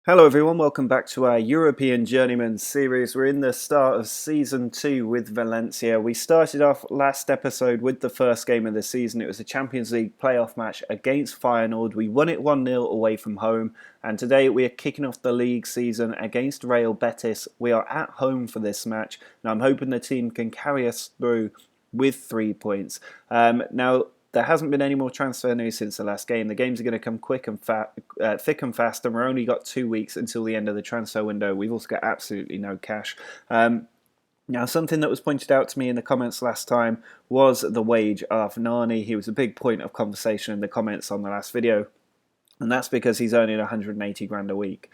Hello everyone, welcome back to our European Journeyman series. We're in the start of Season 2 with Valencia. We started off last episode with the first game of the season. It was a Champions League playoff match against Feyenoord. We won it 1-0 away from home, and today we are kicking off the league season against Real Betis. We are at home for this match, and I'm hoping the team can carry us through with 3 points. Now, there hasn't been any more transfer news since the last game. The games are going to come thick and fast, and we're only got 2 weeks until the end of the transfer window. We've also got absolutely no cash. Now, something that was pointed out to me in the comments last time was the wage of Nani. He was a big point of conversation in the comments on the last video. And that's because he's earning 180 grand a week.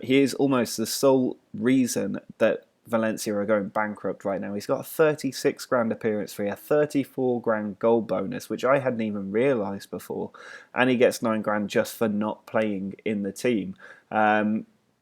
He is almost the sole reason that Valencia are going bankrupt right now. He's got a 36 grand appearance fee, a 34 grand goal bonus, which I hadn't even realised before, and he gets 9 grand just for not playing in the team.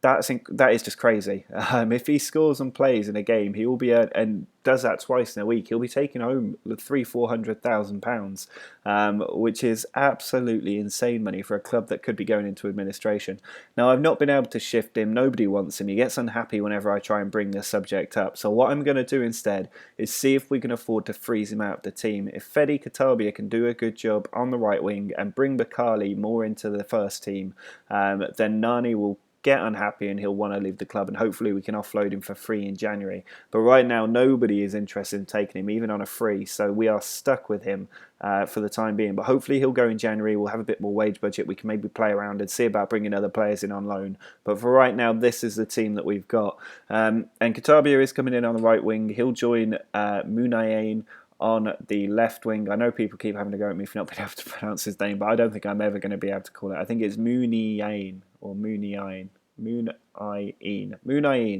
That is just crazy. If he scores and plays in a game, he will be and does that twice in a week. He'll be taking home £300,000-400,000, which is absolutely insane money for a club that could be going into administration. Now, I've not been able to shift him. Nobody wants him. He gets unhappy whenever I try and bring this subject up. So what I'm going to do instead is see if we can afford to freeze him out of the team. If Fede Katabia can do a good job on the right wing and bring Bakali more into the first team, then Nani will get unhappy and he'll want to leave the club, and hopefully we can offload him for free in January. But right now nobody is interested in taking him, even on a free, so we are stuck with him for the time being. But hopefully he'll go in January. We'll have a bit more wage budget. We can maybe play around and see about bringing other players in on loan. But for right now, this is the team that we've got. And Katabia is coming in on the right wing. He'll join Munayen on the left wing. I know people keep having to go at me for not being able to pronounce his name, but I don't think I'm ever going to be able to call it. I think it's Muniain or Muniain. Munayin,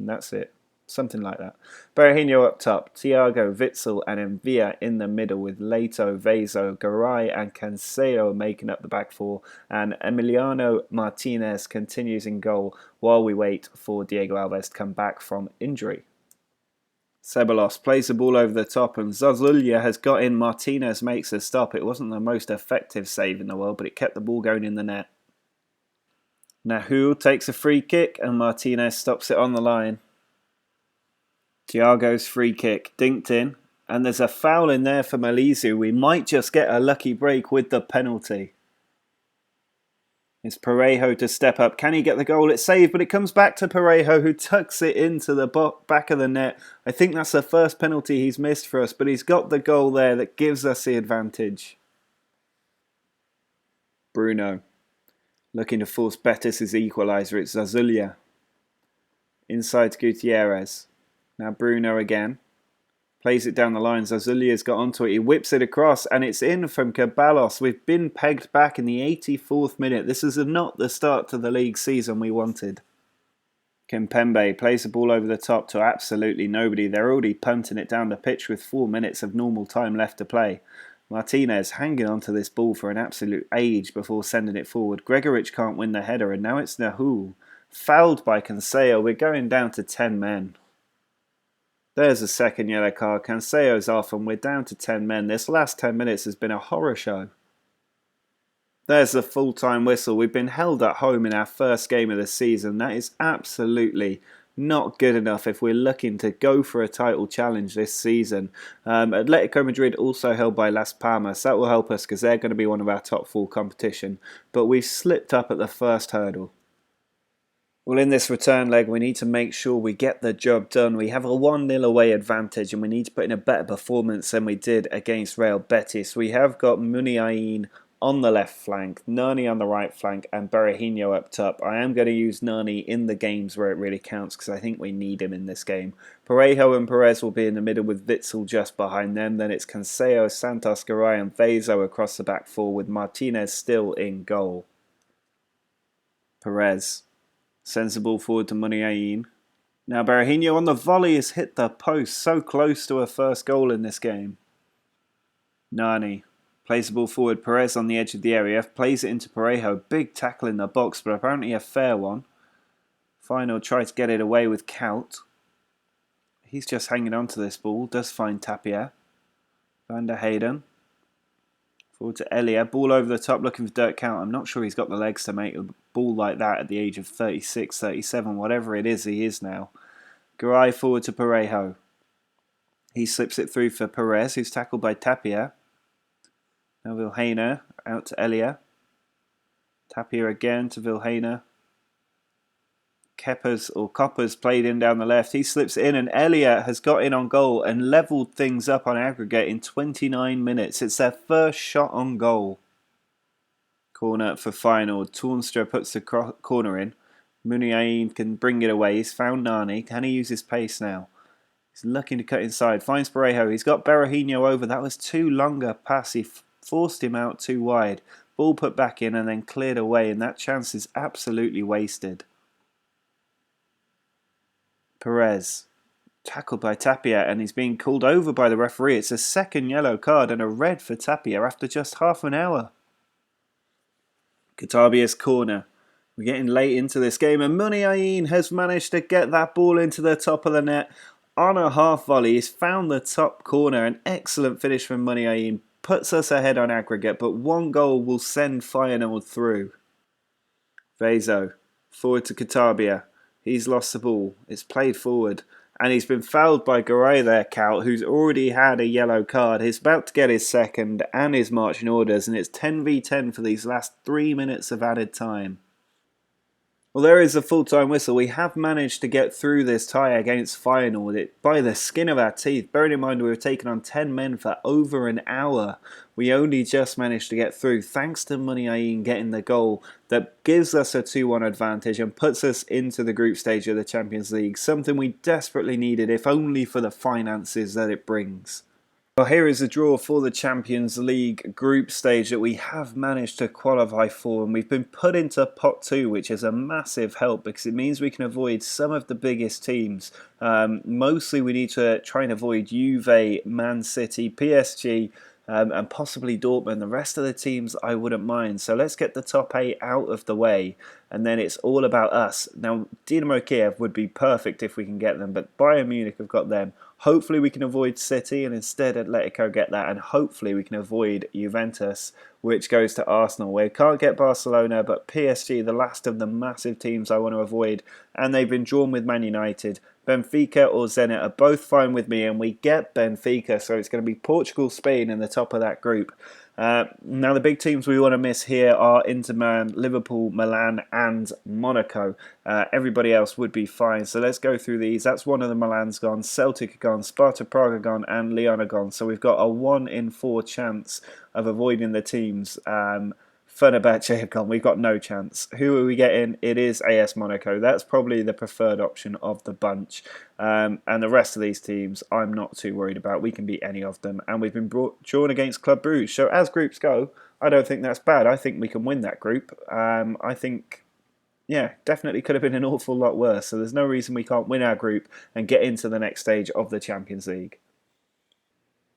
that's it. Something like that. Berahino up top, Thiago, Witsel and Envia in the middle, with Leito, Vezo, Garay and Cancelo making up the back four, and Emiliano Martinez continues in goal while we wait for Diego Alves to come back from injury. Ceballos plays the ball over the top, and Zazulya has got in. Martinez makes a stop. It wasn't the most effective save in the world, but it kept the ball going in the net. Nahu takes a free kick and Martinez stops it on the line. Thiago's free kick dinked in, and there's a foul in there for Malizu. We might just get a lucky break with the penalty. It's Parejo to step up. Can he get the goal? It's saved, but it comes back to Parejo, who tucks it into the back of the net. I think that's the first penalty he's missed for us, but he's got the goal there that gives us the advantage. Bruno looking to force Betis' equaliser. It's Zazulya. Inside to Gutierrez. Now Bruno again. Plays it down the line. Zazulya's got onto it. He whips it across and it's in from Ceballos. We've been pegged back in the 84th minute. This is not the start to the league season we wanted. Kimpembe plays the ball over the top to absolutely nobody. They're already punting it down the pitch with 4 minutes of normal time left to play. Martinez hanging onto this ball for an absolute age before sending it forward. Gregoric can't win the header, and now it's Nahu. Fouled by Cancelo. We're going down to 10 men. There's a second yellow card. Cancelo's off, and we're down to 10 men. This last 10 minutes has been a horror show. There's the full-time whistle. We've been held at home in our first game of the season. That is absolutely not good enough if we're looking to go for a title challenge this season. Atletico Madrid also held by Las Palmas. That will help us because they're going to be one of our top 4 competition. But we've slipped up at the first hurdle. Well, in this return leg, we need to make sure we get the job done. We have a 1-0 away advantage and we need to put in a better performance than we did against Real Betis. We have got Muniain on the left flank, Nani on the right flank, and Berahino up top. I am going to use Nani in the games where it really counts because I think we need him in this game. Parejo and Perez will be in the middle with Witsel just behind them. Then it's Cancelo, Santos, Garay and Vezo across the back four with Martinez still in goal. Perez sends the ball forward to Muniain. Now Berahino on the volley has hit the post, so close to a first goal in this game. Nani plays the ball forward. Perez on the edge of the area. Plays it into Parejo. Big tackle in the box, but apparently a fair one. Final try to get it away with Kaut. He's just hanging on to this ball. Does find Tapia. Van der Heyden. Forward to Elia. Ball over the top looking for Dirk Kuyt. I'm not sure he's got the legs to make the ball like that at the age of 36, 37, whatever it is he is now. Garay forward to Parejo. He slips it through for Perez, who's tackled by Tapia. Now Vilhena out to Elia. Tapia again to Vilhena. Coppers played in down the left. He slips in and Elia has got in on goal and levelled things up on aggregate in 29 minutes. It's their first shot on goal. Corner for Feyenoord. Toornstra puts the corner in. Muniain can bring it away. He's found Nani. Can he use his pace now? He's looking to cut inside. Finds Parejo. He's got Berahino over. That was too long a pass. He forced him out too wide. Ball put back in and then cleared away. And that chance is absolutely wasted. Perez. Tackled by Tapia and he's being called over by the referee. It's a second yellow card and a red for Tapia after just half an hour. Katabia's corner. We're getting late into this game and Muniain has managed to get that ball into the top of the net on a half volley. He's found the top corner. An excellent finish from Muniain. Puts us ahead on aggregate, but one goal will send Feyenoord through. Vezo. Forward to Katabia. He's lost the ball. It's played forward. And he's been fouled by Garay there, Kaut, who's already had a yellow card. He's about to get his second and his marching orders. And it's 10v10 for these last 3 minutes of added time. Well, there is a full-time whistle. We have managed to get through this tie against Feyenoord by the skin of our teeth. Bearing in mind we were taking on 10 men for over an hour. We only just managed to get through thanks to Muniain getting the goal that gives us a 2-1 advantage and puts us into the group stage of the Champions League. Something we desperately needed, if only for the finances that it brings. Well, here is a draw for the Champions League group stage that we have managed to qualify for, and we've been put into pot 2, which is a massive help because it means we can avoid some of the biggest teams. Mostly we need to try and avoid Juve, Man City, PSG, and possibly Dortmund. The rest of the teams I wouldn't mind. So let's get the top 8 out of the way, and then it's all about us. Now, Dynamo Kiev would be perfect if we can get them, but Bayern Munich have got them. Hopefully we can avoid City and instead Atletico get that, and hopefully we can avoid Juventus, which goes to Arsenal. We can't get Barcelona, but PSG, the last of the massive teams I want to avoid, and they've been drawn with Man United. Benfica or Zenit are both fine with me, and we get Benfica, so it's going to be Portugal, Spain in the top of that group. Now the big teams we want to miss here are Inter Milan, Liverpool, Milan and Monaco. Everybody else would be fine, so let's go through these. That's one of the Milans gone, Celtic are gone, Sparta Prague are gone and Lyon are gone. So we've got a 1 in 4 chance of avoiding the teams. Fenerbahce have gone. We've got no chance. Who are we getting? It is AS Monaco. That's probably the preferred option of the bunch. And the rest of these teams, I'm not too worried about. We can beat any of them. And we've been drawn against Club Brugge. So as groups go, I don't think that's bad. I think we can win that group. I think, yeah, definitely could have been an awful lot worse. So there's no reason we can't win our group and get into the next stage of the Champions League.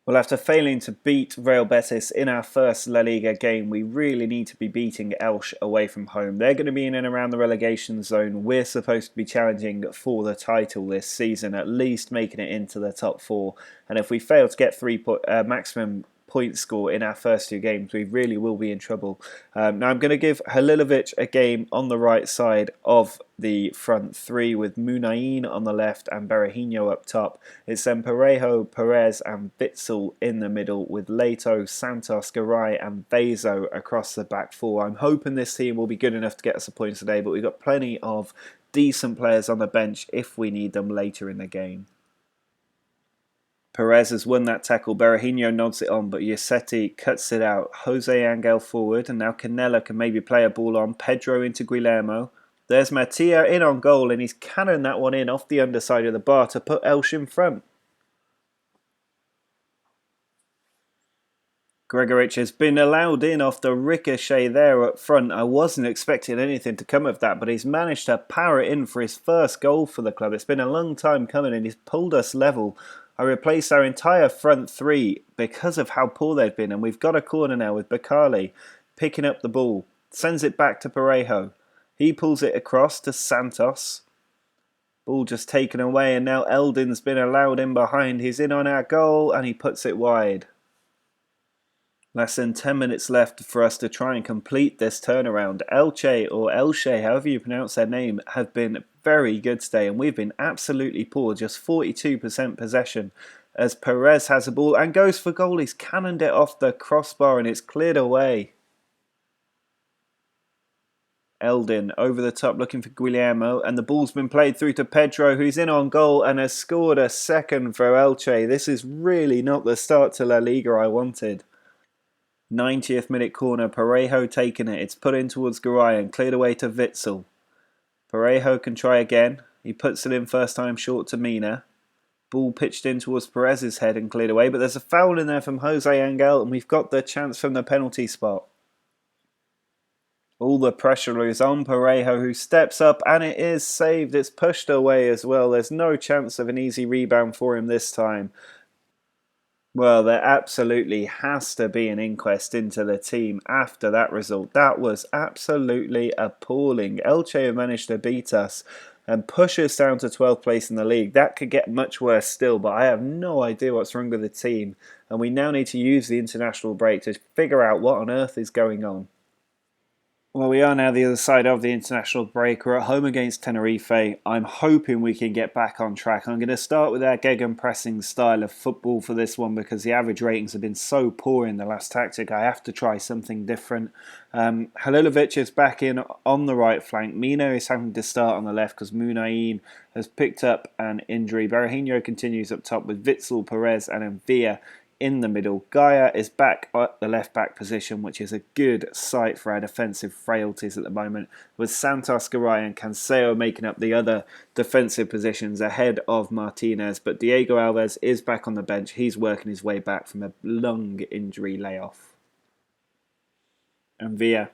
Well, after failing to beat Real Betis in our first La Liga game, we really need to be beating Elche away from home. They're going to be in and around the relegation zone. We're supposed to be challenging for the title this season, at least making it into the top 4. And if we fail to get maximum point score in our first 2 games, we really will be in trouble. Now I'm going to give Halilovic a game on the right side of the front 3 with Muniain on the left and Berahino up top. It's then Parejo, Perez and Witsel in the middle with Leto, Santos, Garay and Vezo across the back 4. I'm hoping this team will be good enough to get us a point today, but we've got plenty of decent players on the bench if we need them later in the game. Perez has won that tackle. Berahino nods it on, but Yossetti cuts it out. Jose Angel forward, and now Canella can maybe play a ball on. Pedro into Guillermo. There's Mattia in on goal, and he's cannoned that one in off the underside of the bar to put Elche in front. Gregoric has been allowed in off the ricochet there up front. I wasn't expecting anything to come of that, but he's managed to power it in for his first goal for the club. It's been a long time coming, and he's pulled us level. I replaced our entire front 3 because of how poor they've been, and we've got a corner now with Bakali picking up the ball. Sends it back to Parejo. He pulls it across to Santos. Ball just taken away, and now Eldon's been allowed in behind. He's in on our goal, and he puts it wide. Less than 10 minutes left for us to try and complete this turnaround. Elche, or Elche, however you pronounce their name, have been very good today, and we've been absolutely poor. Just 42% possession as Perez has the ball and goes for goal. He's cannoned it off the crossbar and it's cleared away. Eldin over the top looking for Guillermo, and the ball's been played through to Pedro, who's in on goal and has scored a second for Elche. This is really not the start to La Liga I wanted. 90th minute corner, Parejo taking it. It's put in towards Garay and cleared away to Witsel. Parejo can try again. He puts it in first time short to Mina. Ball pitched in towards Perez's head and cleared away, but there's a foul in there from Jose Angel, and we've got the chance from the penalty spot. All the pressure is on Parejo, who steps up, and it is saved. It's pushed away as well. There's no chance of an easy rebound for him this time. Well, there absolutely has to be an inquest into the team after that result. That was absolutely appalling. Elche have managed to beat us and push us down to 12th place in the league. That could get much worse still, but I have no idea what's wrong with the team. And we now need to use the international break to figure out what on earth is going on. Well, we are now the other side of the international break. We're at home against Tenerife. I'm hoping we can get back on track. I'm going to start with our gegenpressing style of football for this one because the average ratings have been so poor in the last tactic. I have to try something different. Halilovic is back in on the right flank. Mina is having to start on the left because Munain has picked up an injury. Berahino continues up top with Witsel, Perez and Envia in the middle. Gaia is back at the left back position, which is a good sight for our defensive frailties at the moment, with Santos, Garay and Cancelo making up the other defensive positions ahead of Martinez. But Diego Alves is back on the bench. He's working his way back from a lung injury layoff. And Villa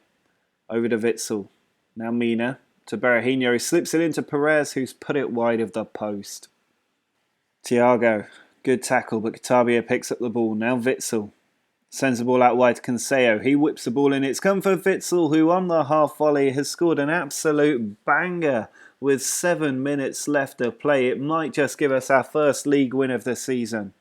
over to Witsel. Now Mina to Berahino, who slips it into Perez, who's put it wide of the post. Thiago. Good tackle, but Katabia picks up the ball. Now Witsel sends the ball out wide to Cancelo. He whips the ball in. It's come for Witsel, who on the half volley has scored an absolute banger with 7 minutes left to play. It might just give us our first league win of the season.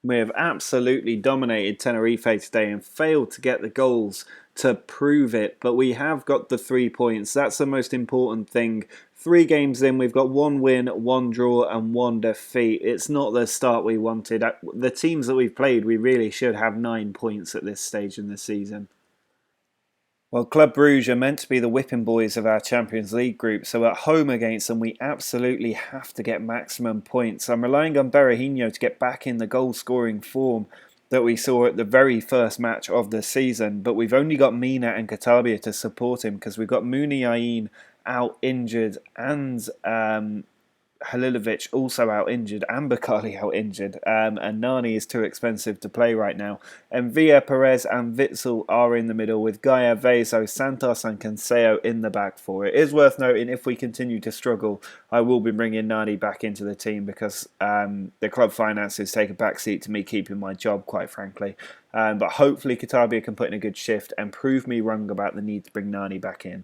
We have absolutely dominated Tenerife today and failed to get the goals to prove it, but we have got the 3 points. That's the most important thing. 3 games in, we've got 1 win, 1 draw and 1 defeat. It's not the start we wanted. The teams that we've played, we really should have 9 points at this stage in the season. Well, Club Brugge are meant to be the whipping boys of our Champions League group, so at home against them we absolutely have to get maximum points. I'm relying on Berahino to get back in the goal-scoring form that we saw at the very first match of the season, but we've only got Mina and Katabia to support him because we've got Muniain out injured and Halilovic also out injured and Bakali out injured, and Nani is too expensive to play right now. And Villa, Perez and Witsel are in the middle with Gaia, Vezo, Santos and Cancelo in the back four. It is worth noting if we continue to struggle, I will be bringing Nani back into the team because the club finances take a backseat to me keeping my job, quite frankly. But hopefully Katabia can put in a good shift and prove me wrong about the need to bring Nani back in.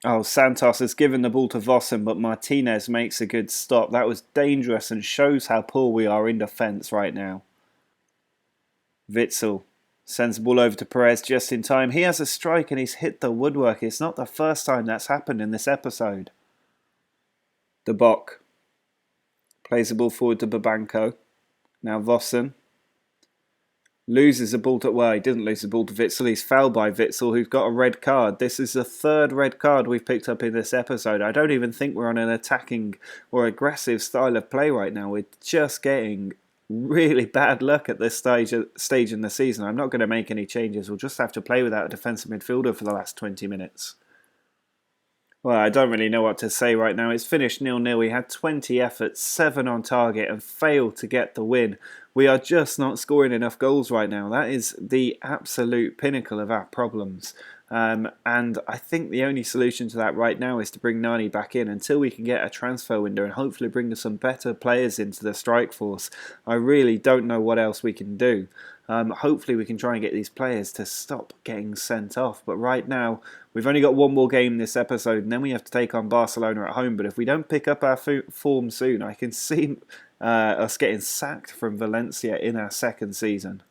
Oh, Santos has given the ball to Vossen, but Martinez makes a good stop. That was dangerous and shows how poor we are in defence right now. Witsel sends the ball over to Perez just in time. He has a strike and he's hit the woodwork. It's not the first time that's happened in this episode. De Bock plays the ball forward to Babanco. Now Vossen loses the ball to... Well, he didn't lose the ball to Witsel. He's fouled by Witsel, who's got a red card. This is the 3rd red card we've picked up in this episode. I don't even think we're on an attacking or aggressive style of play right now. We're just getting really bad luck at this stage in the season. I'm not going to make any changes. We'll just have to play without a defensive midfielder for the last 20 minutes. Well, I don't really know what to say right now. It's finished 0-0. We had 20 efforts, 7 on target and failed to get the win. We are just not scoring enough goals right now. That is the absolute pinnacle of our problems. And I think the only solution to that right now is to bring Nani back in until we can get a transfer window and hopefully bring some better players into the strike force. I really don't know what else we can do. Hopefully we can try and get these players to stop getting sent off. But right now, we've only got one more game this episode and then we have to take on Barcelona at home. But if we don't pick up our form soon, I can see us getting sacked from Valencia in our second season.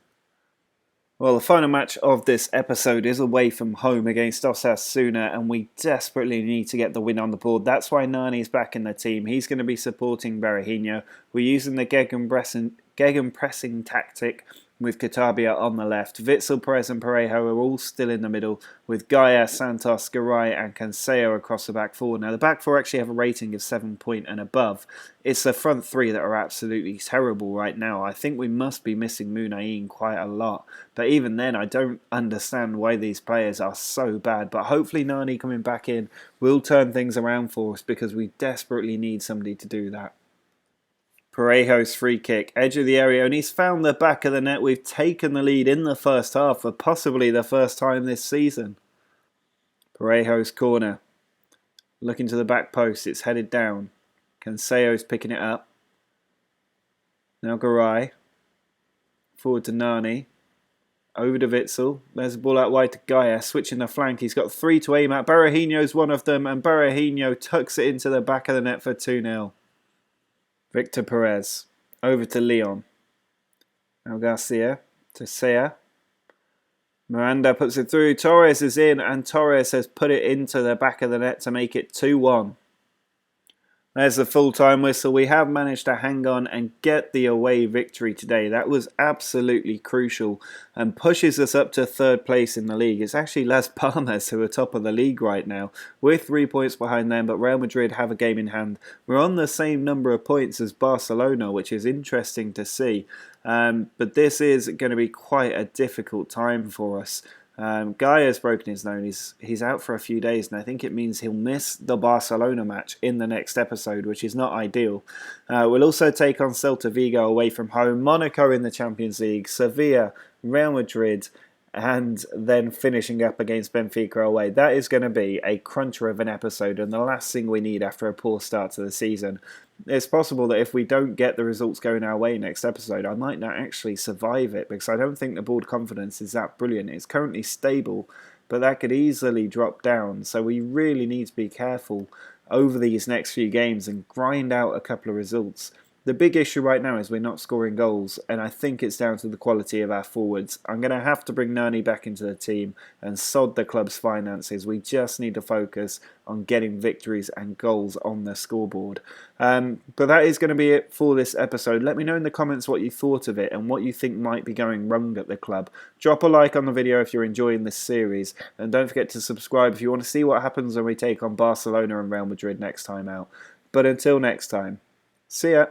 Well, the final match of this episode is away from home against Osasuna, and we desperately need to get the win on the board. That's why Nani's back in the team. He's going to be supporting Berahino. We're using the gegenpressing tactic with Katabia on the left. Witsel, Perez and Parejo are all still in the middle, with Gaia, Santos, Garay and Canseo across the back four. Now, the back four actually have a rating of 7 point and above. It's the front three that are absolutely terrible right now. I think we must be missing Munayin quite a lot. But even then, I don't understand why these players are so bad. But hopefully Nani coming back in will turn things around for us, because we desperately need somebody to do that. Parejo's free kick, edge of the area, and he's found the back of the net. We've taken the lead in the first half for possibly the first time this season. Parejo's corner, looking to the back post, it's headed down. Canseo's picking it up. Now Garay, forward to Nani, over to Witsel. There's a ball out wide to Gaia, switching the flank. He's got three to aim at. Berahino's one of them, and Berahino tucks it into the back of the net for 2-0. Victor Perez, over to Leon. Now Garcia to Sea. Miranda puts it through. Torres is in, and Torres has put it into the back of the net to make it 2-1. There's the full-time whistle. We have managed to hang on and get the away victory today. That was absolutely crucial and pushes us up to third place in the league. It's actually Las Palmas who are top of the league right now. We're 3 points behind them, but Real Madrid have a game in hand. We're on the same number of points as Barcelona, which is interesting to see. But this is going to be quite a difficult time for us. Gaia's broken his nose. He's out for a few days, and I think it means he'll miss the Barcelona match in the next episode, which is not ideal. We'll also take on Celta Vigo away from home, Monaco in the Champions League, Sevilla, Real Madrid, and then finishing up against Benfica away. That is going to be a cruncher of an episode, and the last thing we need after a poor start to the season. It's possible that if we don't get the results going our way next episode, I might not actually survive it, because I don't think the board confidence is that brilliant. It's currently stable, but that could easily drop down. So we really need to be careful over these next few games and grind out a couple of results. The big issue right now is we're not scoring goals, and I think it's down to the quality of our forwards. I'm going to have to bring Nani back into the team and sod the club's finances. We just need to focus on getting victories and goals on the scoreboard. But that is going to be it for this episode. Let me know in the comments what you thought of it and what you think might be going wrong at the club. Drop a like on the video if you're enjoying this series, and don't forget to subscribe if you want to see what happens when we take on Barcelona and Real Madrid next time out. But until next time, see ya!